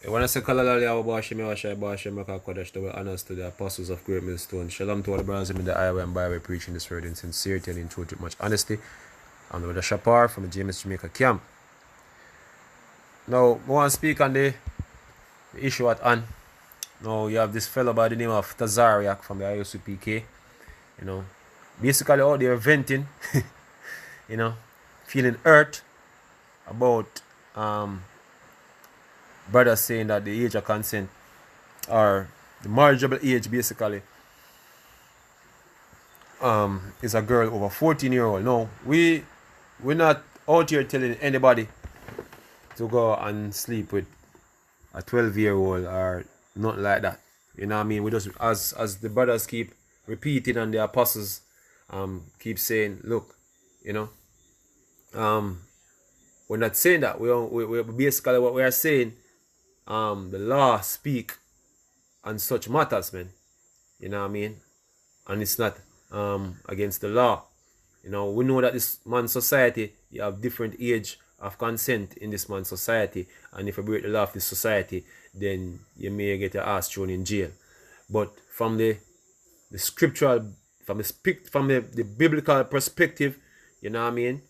When I say Kalalali, I wash him, Kodesh, the honors to the apostles of Great Millstone. Shalom to all the brothers in the highway and byway preaching this word in sincerity and in truth with much honesty. I'm the brother Shapar from the James Jamaica camp. Now, I want to speak on the issue at hand. Now, you have this fellow by the name of Tazariak from the IOCPK. You know, basically out there venting, you know, feeling hurt about brothers saying that the age of consent or the marriageable age basically is a girl over 14-year-old. No, we're not out here telling anybody to go and sleep with a 12-year-old or nothing like that. You know what I mean? We just as the brothers keep repeating and the apostles keep saying, look, you know, we're not saying that. We basically what we are saying, the law speak on such matters, man. You know what I mean? And it's not against the law. You know, we know that this man's society, you have different age of consent in this man's society, and if you break the law of this society, then you may get your ass thrown in jail. But from the scriptural, from the biblical perspective, you know what I mean?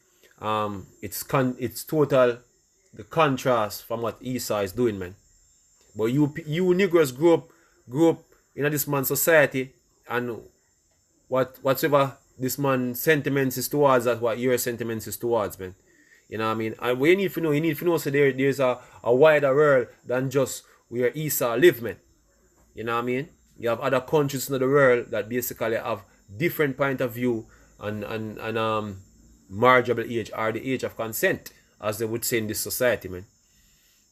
It's total the contrast from what Esau is doing, man. But you Negroes grew up in this man's society, and whatsoever this man's sentiments is towards, that's what your sentiments is towards, man. You know what I mean? And what you need to know, so there's a wider world than just where Esau live, man. You know what I mean? You have other countries in the world that basically have different point of view and marriageable age or the age of consent, as they would say in this society, man.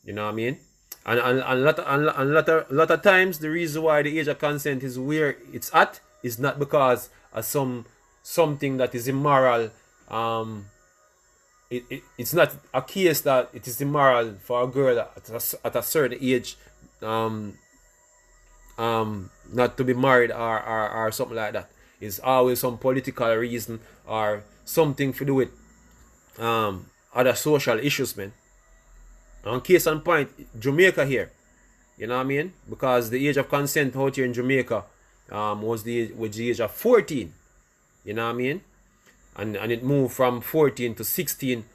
You know what I mean? And a lot of times the reason why the age of consent is where it's at is not because of something that is immoral. It's not a case that it is immoral for a girl at a certain age not to be married or something like that. It's always some political reason or something to do with other social issues, man. On case in point, Jamaica here, you know what I mean? Because the age of consent out here in Jamaica was the age of 14, you know what I mean? And it moved from 14 to 16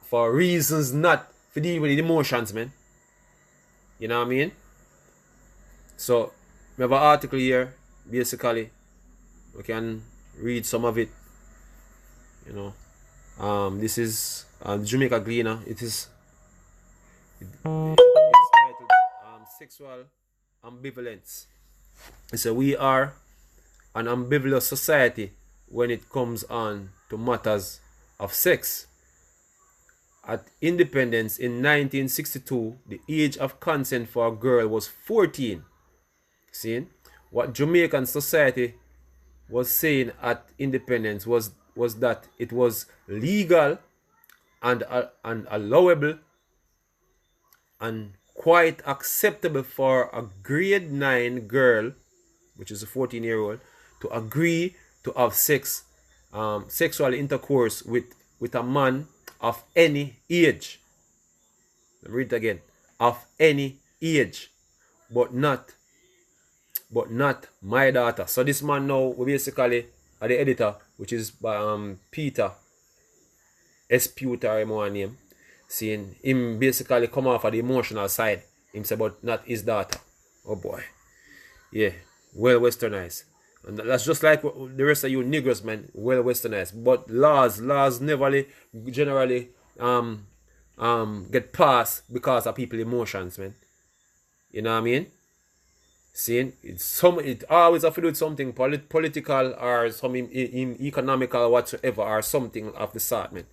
for reasons not for dealing with the emotions, man. You know what I mean? So, we have an article here, basically. We can read some of it. You know, this is Jamaica Gleaner. It's titled Sexual Ambivalence. It says, we are an ambivalent society when it comes on to matters of sex. At independence in 1962, the age of consent for a girl was 14. See? What Jamaican society was saying at independence was that it was legal and allowable and quite acceptable for a grade 9 girl, which is a 14-year-old, to agree to have sexual intercourse with a man of any age. Let me read it again. Of any age, but not my daughter. So this man now, we basically are the editor, which is Peter Esputer, my name, seeing him basically come off of the emotional side. Him say, but not his daughter. Oh boy, yeah, well westernized. And that's just like the rest of you niggers, man, well westernized. But laws never generally get passed because of people's emotions, man. You know what I mean? Seeing it always have to do with something political or something economical whatsoever or something of the sort, man.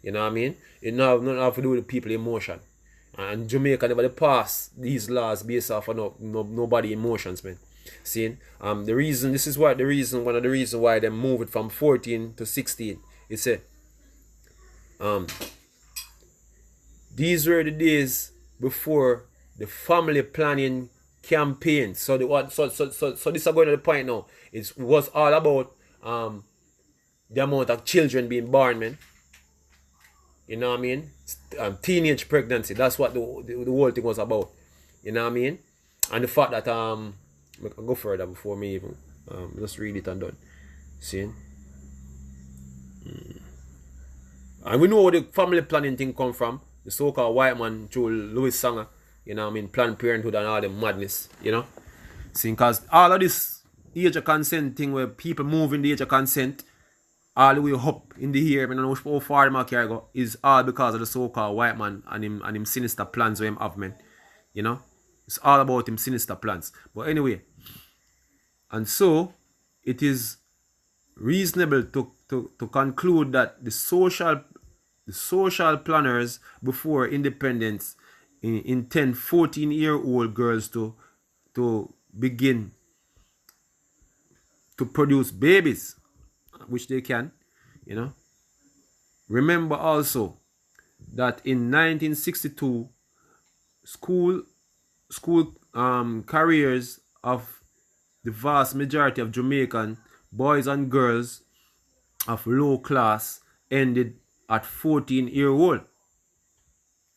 You know what I mean? It nothing have to do with people's emotion. And Jamaica never pass these laws based off of nobody emotions, man. See, one of the reasons why they move it from 14 to 16. It said, these were the days before the family planning campaign. So this is going to the point now. It was all about the amount of children being born, man. You know what I mean? Teenage pregnancy. That's what the whole thing was about. You know what I mean? And the fact that I can go further before me even just read it and done. See? And we know where the family planning thing come from. The so-called white man through Louis Sanger. You know what I mean? Planned Parenthood and all the madness. You know? See, because all of this age of consent thing where people move in the age of consent all the way up in the year, I don't know how far them can go, is all because of the so-called white man and him sinister plans with him have, man. You know? It's all about him sinister plans. But anyway, and so it is reasonable to conclude that the social planners before independence intend 14-year-old girls to begin to produce babies, which they can, you know. Remember also that in 1962, school careers of the vast majority of Jamaican boys and girls of low class ended at 14-year-old,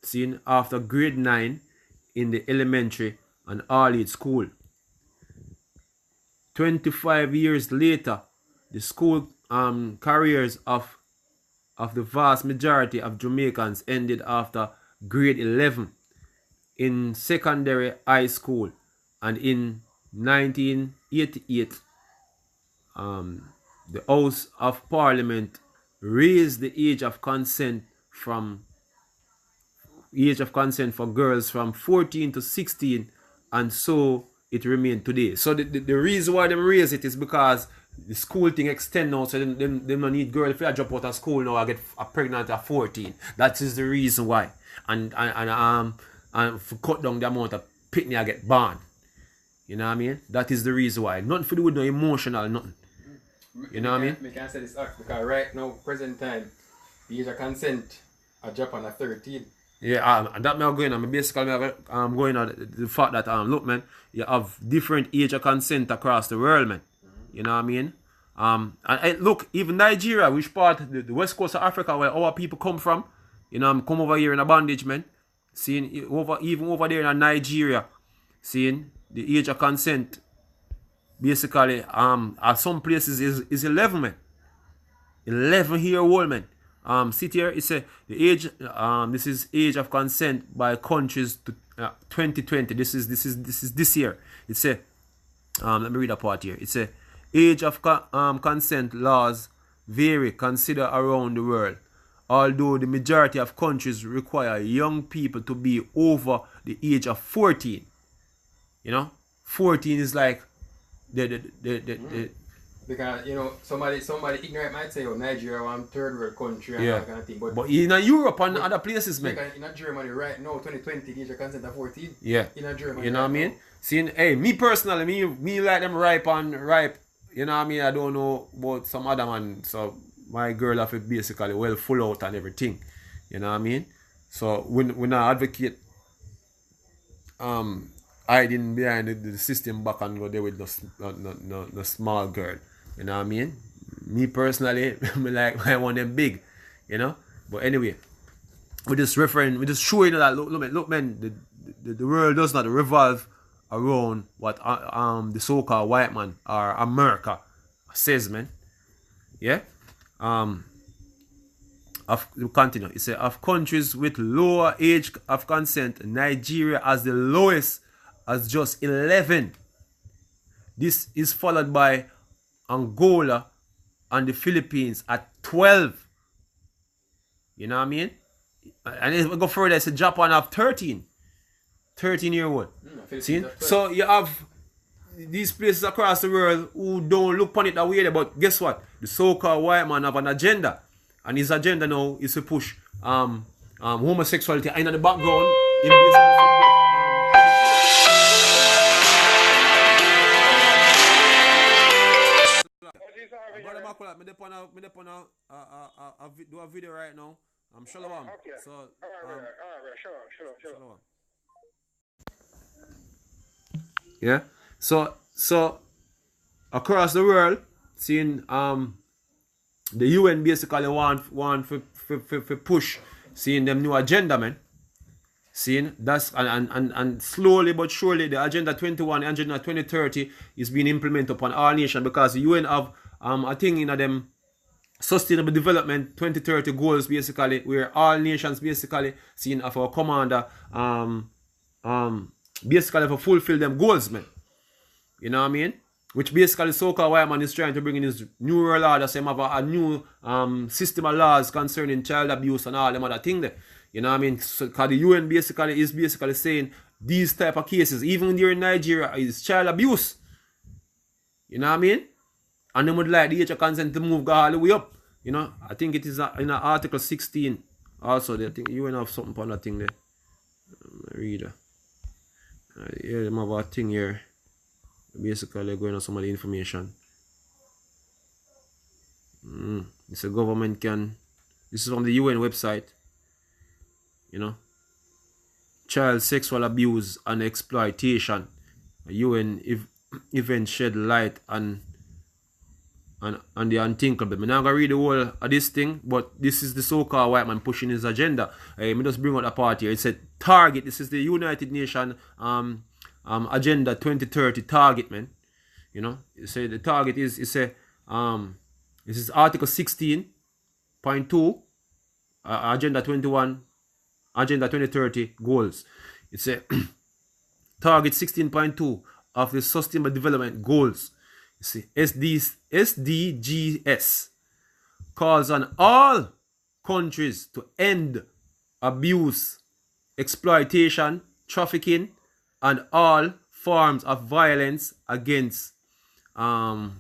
seen after grade 9 in the elementary and all-age school. 25 years later, the school careers of the vast majority of Jamaicans ended after grade 11 in secondary high school, and in 1988 the House of Parliament raised the age of consent for girls from 14 to 16, and so it remained today. So the reason why they raise it is because the school thing extend now, so they don't need girls if you drop out of school now I get pregnant at 14. That is the reason why. And for cut down the amount of pitney I get born. You know what I mean? That is the reason why. Nothing for do with no emotional, nothing. You know what I mean? We can say this because right now, present time, the age of consent at Japan at 13. Yeah, and that me are going on. Basically, I'm going on the fact that look, man, you have different age of consent across the world, man. You know what I mean? And look, even Nigeria, which part, the west coast of Africa, where our people come from, you know, come over here in a bondage, man. Seeing even over there in Nigeria, seeing the age of consent, basically, at some places is 11, man. 11-year-old, man. Sit here, it's the age. This is age of consent by countries to 2020. This is this year. It's a let me read a part here. It's a age of consent laws vary consider around the world, although the majority of countries require young people to be over the age of 14. You know, 14 is like the because, you know, somebody ignorant might say, oh, Nigeria one third world country and that kind of thing. But in Europe and other places, man. In Germany right now, 2020, the age of consent of 14. Yeah. In Germany. You know what I mean? Seeing, hey, me personally, me like them ripe. You know what I mean? I don't know about some other man. So my girl have it basically well full out and everything. You know what I mean? So when I advocate hiding behind the system back and go there with no small girl. You know what I mean? Me personally, I want them big, you know. But anyway, we just showing that look, man, the world does not revolve around what the so-called white man or America says, man. Yeah. We continue. It says of countries with lower age of consent, Nigeria has the lowest as just 11. This is followed by Angola and the Philippines at 12. You know what I mean? And if we go further, it's Japan have 13. 13-year-old. See? So you have these places across the world who don't look upon it that way, but guess what? The so-called white man have an agenda. And his agenda now is to push homosexuality in the background. Do a video right now. I'm Shalom. Okay. So, Sure. Yeah. So across the world, seeing the UN basically want for push seeing them new agenda, man. Seeing that's and slowly but surely the Agenda 21, Agenda 2030 is being implemented upon all nations, because the UN have a thing in them Sustainable Development 2030 goals, basically, where all nations basically seeing of our commander basically to fulfill them goals, man. You know what I mean? Which basically so-called white man is trying to bring in his new world order, so have a new system of laws concerning child abuse and all them other things there. You know what I mean? So, because the UN basically is basically saying these type of cases, even here in Nigeria, is child abuse. You know what I mean? And they would like the age of consent to move all the way up. You know, I think it is in Article 16. Also, they think UN have something on that thing there. Read it. Yeah, they have a thing here. Basically, going on some of the information. It's a government can. This is on the UN website. You know, child sexual abuse and exploitation. UN event shed light on the unthinkable. I'm not gonna read the whole of this thing, but this is the so-called white man pushing his agenda. Let me just bring out the part here. It said target. This is the United Nations Agenda 2030 target, man. You know, so the target is this is Article 16.2 Agenda 21 Agenda 2030 goals. It's a target 16.2 of the Sustainable Development Goals. You see, SDGs calls on all countries to end abuse, exploitation, trafficking, and all forms of violence against and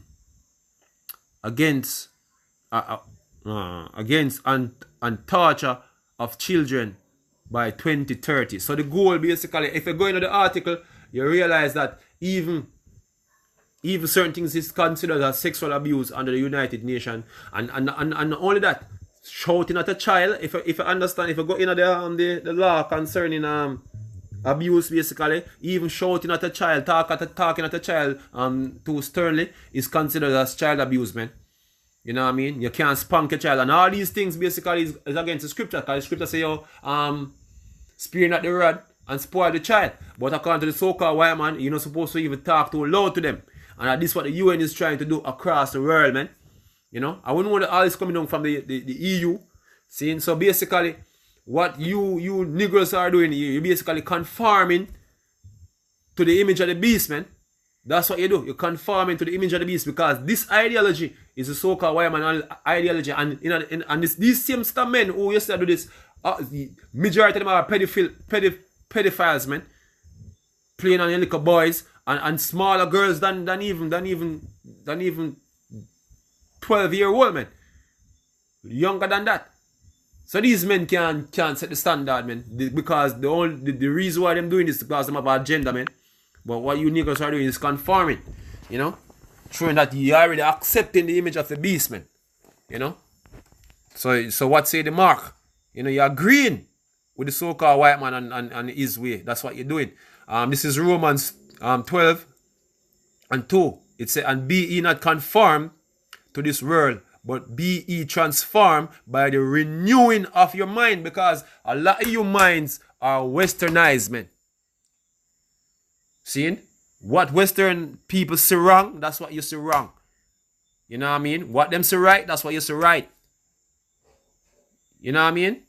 torture of children by 2030. So the goal basically, if you go into the article, you realize that even certain things is considered as sexual abuse under the United Nations, and only that, shouting at a child, if you understand, if you go into the law concerning abuse, basically, even shouting at a child, talking at a child too sternly is considered as child abuse, man. You know what I mean? You can't spank a child, and all these things basically is against the scripture, because the scripture say, spearing at the rod and spoil the child. But according to the so-called white man, you're not supposed to even talk too loud to them. And this is what the UN is trying to do across the world, man. You know, I wouldn't want all this coming down from the EU. See, so basically, what you Negroes are doing, you're basically conforming to the image of the beast, man. That's what you do. You're conforming to the image of the beast, because this ideology is a so-called white man ideology. And these same men who used to do this, the majority of them are pedophiles, man. Playing on your little boys and smaller girls than even 12-year-old, man. Younger than that. So these men can't set the standard, man. Because the reason why them doing this is because they have an agenda, man. But what you niggas are doing is conforming, you know, showing that you are already accepting the image of the beast, man. You know. So what say the mark? You know, you're agreeing with the so-called white man and his way. That's what you're doing. This is Romans 12:2. It says, and be ye not conformed to this world, but be ye transformed by the renewing of your mind, because a lot of your minds are westernized, man. Seeing? What Western people see wrong, that's what you see wrong. You know what I mean? What them see right, that's what you see right. You know what I mean?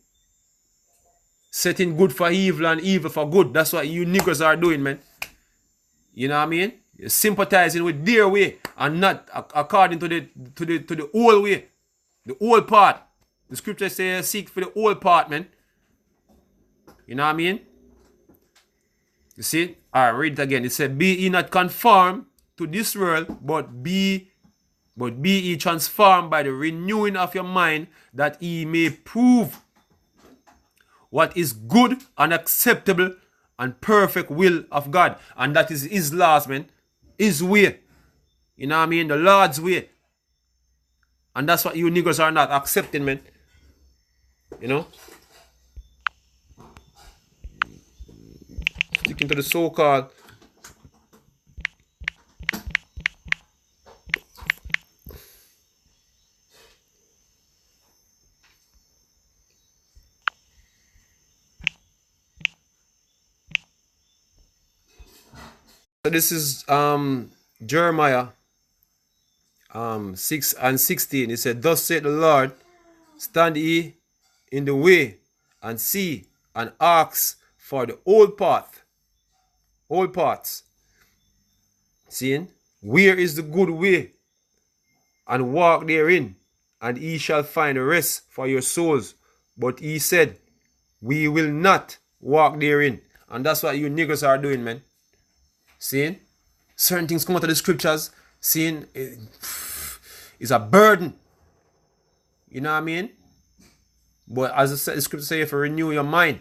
Setting good for evil and evil for good. That's what you niggas are doing, man. You know what I mean? You're sympathizing with their way and not according to the old way. The old part. The scripture says seek for the old part, man. You know what I mean? You see? Alright, read it again. It said, be ye not conformed to this world, but be ye transformed by the renewing of your mind, that ye may prove what is good and acceptable and perfect will of God. And that is his laws, man. His way. You know what I mean? The Lord's way. And that's what you niggas are not accepting, man. You know? Sticking to the so-called this is Jeremiah 6:16. It said, "Thus saith the Lord, stand ye in the way, and see, and ask for the old path." Old paths. Seeing? Where is the good way? And walk therein, and ye shall find rest for your souls. But he said, we will not walk therein. And that's what you niggas are doing, man. Seeing? Certain things come out of the scriptures. Seeing? It's a burden. You know what I mean? But as the scripture say, if you renew your mind,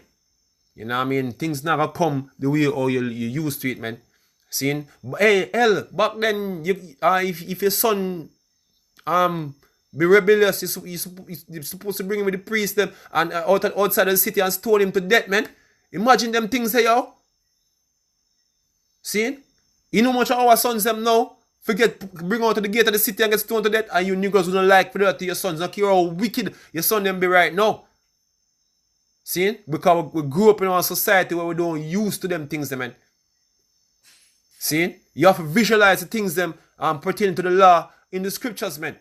you know what I mean? Things never come the way or you used to it, man. Seeing? Hey, L, back then, if your son be rebellious, you're supposed to bring him with the priest them and outside of the city and stone him to death, man. Imagine them things here, yo. See? You know much of our sons them now bring out to the gate of the city and get stoned to death, and you niggas who don't like for that to your sons. Not care how wicked your son them be right now. See? Because we grew up in our society where we don't used to them things, man. See? You have to visualize the things them pertaining to the law in the scriptures, man.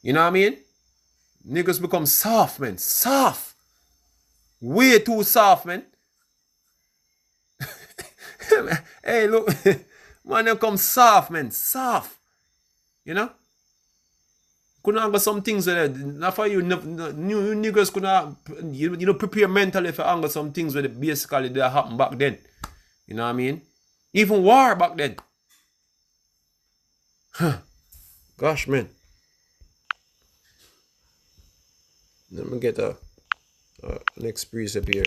You know what I mean? Niggas become soft, man. Soft. Way too soft, man. Hey, look. Man, they come soft, man. Soft. You know? Couldn't angle some things with it. Not for you. You niggas couldn't, you prepare mentally for angle some things with it. Basically, that happened back then. You know what I mean? Even war back then. Gosh, man. Let me get an next precept here.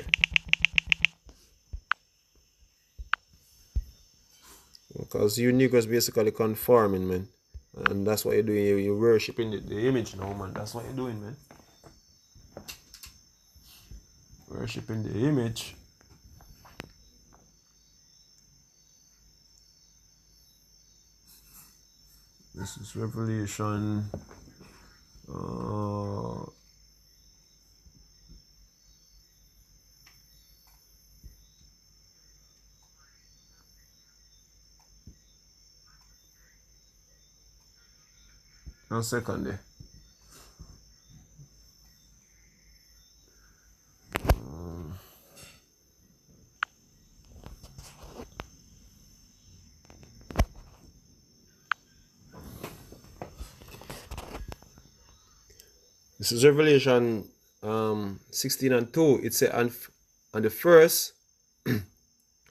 Because you niggas basically conforming, man. And that's what you're doing. You're worshipping the image now, man. That's what you're doing, man. Worshipping the image. This is Revelation. One second there. This is Revelation 16:2. It says, and the first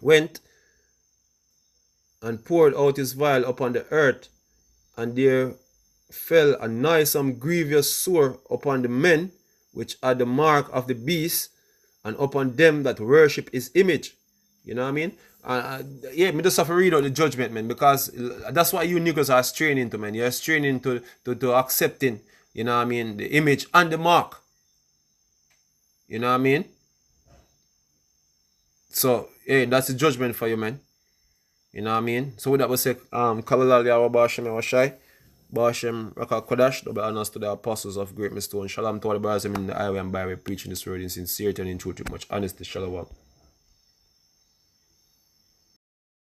went and poured out his vial upon the earth, and there fell a noisome grievous sore upon the men which had the mark of the beast, and upon them that worship his image. You know what I mean? Yeah, me just have to read out the judgment, man, because that's what you niggas are straining to, man. You're straining to accepting, you know what I mean, the image and the mark. You know what I mean? So, hey, that's the judgment for you, man. You know what I mean? So with that we say, Kalalali our Bashem our Shai, Bashem Raka Kodash, double honors to the apostles of great stone. Shalom to all the brothers in the highway and byway, preaching this word in sincerity and in truth with much honesty. Shalom.